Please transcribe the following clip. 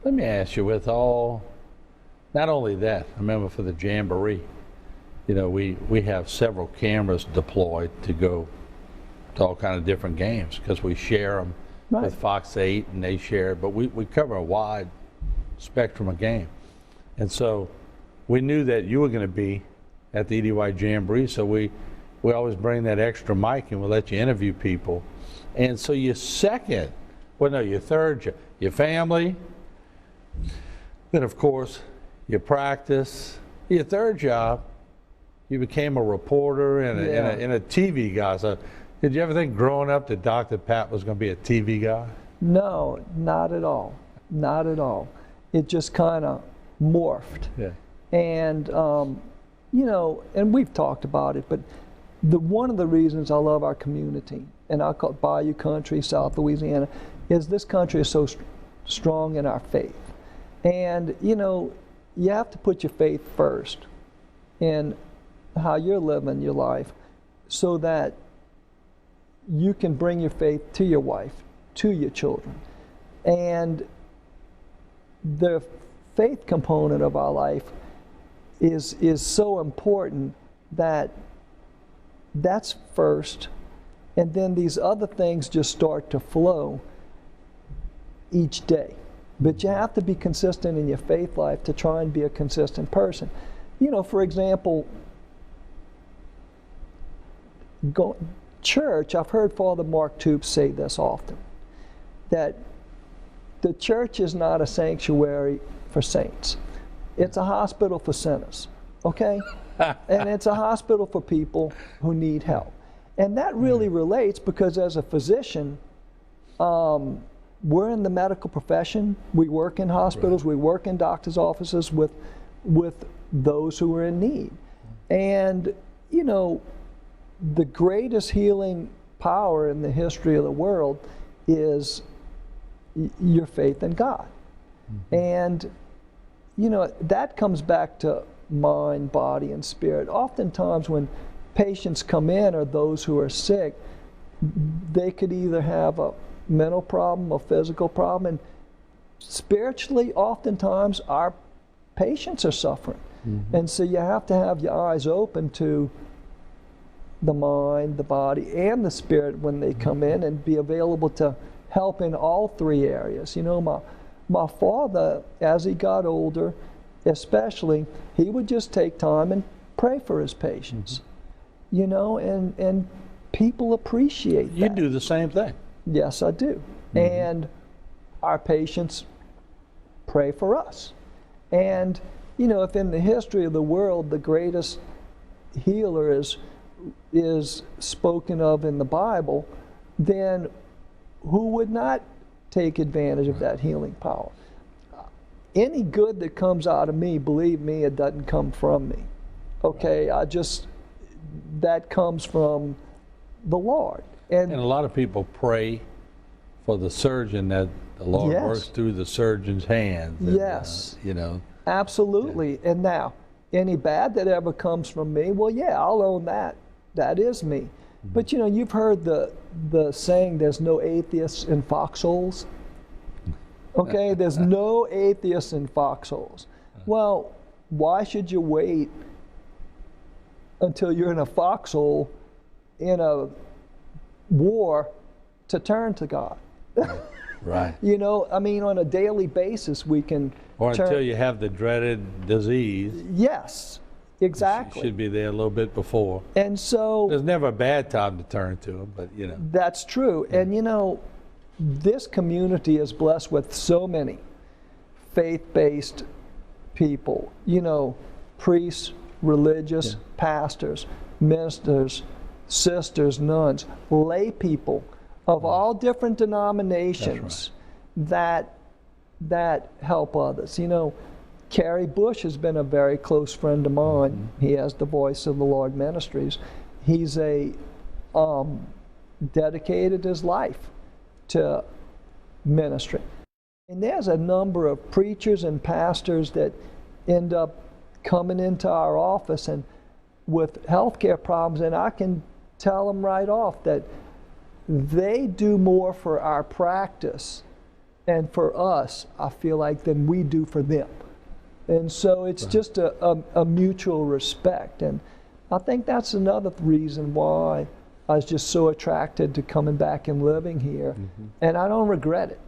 Let me ask you, with all, not only that, I remember for the Jamboree, you know, we have several cameras deployed to go to all kind of different games because we share them Right. with Fox 8 and they share, but we cover a wide spectrum of game. And so we knew that you were going to be at the EDY Jamboree, so we always bring that extra mic and we'll let you interview people. And so your second, well, no, your third, your family, then of course your practice, your third job, you became a reporter and a TV guy. So did you ever think growing up that Dr. Pat was going to be a TV guy? No, not at all. Not at all. It just kind of morphed. Yeah. And, you know, and we've talked about it, but one of the reasons I love our community, and I call it Bayou Country, South Louisiana, is this country is so strong in our faith. And, you know, you have to put your faith first in how you're living your life so that you can bring your faith to your wife, to your children. And the faith component of our life is so important that that's first, and then these other things just start to flow each day. But you have to be consistent in your faith life to try and be a consistent person. You know, for example, church, I've heard Father Mark Toops say this often, that the church is not a sanctuary for saints. It's a hospital for sinners, okay? And it's a hospital for people who need help. And that really relates because as a physician, we're in the medical profession. We work in hospitals, we work in doctors' offices with those who are in need. And, you know, the greatest healing power in the history of the world is your faith in God. And, you know, that comes back to mind, body, and spirit. Oftentimes when patients come in or those who are sick, they could either have a mental problem, a physical problem, and spiritually, oftentimes our patients are suffering. And so you have to have your eyes open to the mind, the body, and the spirit when they come in and be available to help in all three areas. You know, my father, as he got older, especially, he would just take time and pray for his patients. You know, and people appreciate that. You do the same thing. Yes, I do. And our patients pray for us. And, you know, if in the history of the world the greatest healer is spoken of in the Bible, then who would not take advantage of that healing power? Any good that comes out of me, believe me, it doesn't come from me. Okay, that comes from the Lord. And a lot of people pray for the surgeon that the Lord works through the surgeon's hands. And, yes. You know. Absolutely. Yeah. And now, any bad that ever comes from me, well, yeah, I'll own that. That is me. But you know, you've heard the saying, there's no atheists in foxholes. Okay, there's no atheists in foxholes. Well, why should you wait until you're in a foxhole in a war to turn to God? Right. You know, I mean, on a daily basis we can until you have the dreaded disease. Yes, exactly. You should be there a little bit before. And so there's never a bad time to turn to him, but you know. That's true. And you know, this community is blessed with so many faith-based people, you know, priests, religious, pastors, ministers, sisters, nuns, lay people of all different denominations that help others. You know, Carrie Bush has been a very close friend of mine. He has the Voice of the Lord Ministries. He's dedicated his life to ministry. And there's a number of preachers and pastors that end up coming into our office and with healthcare problems, and I can tell them right off that they do more for our practice and for us, I feel like, than we do for them. And so it's just a mutual respect. And I think that's another reason why I was just so attracted to coming back and living here. And I don't regret it.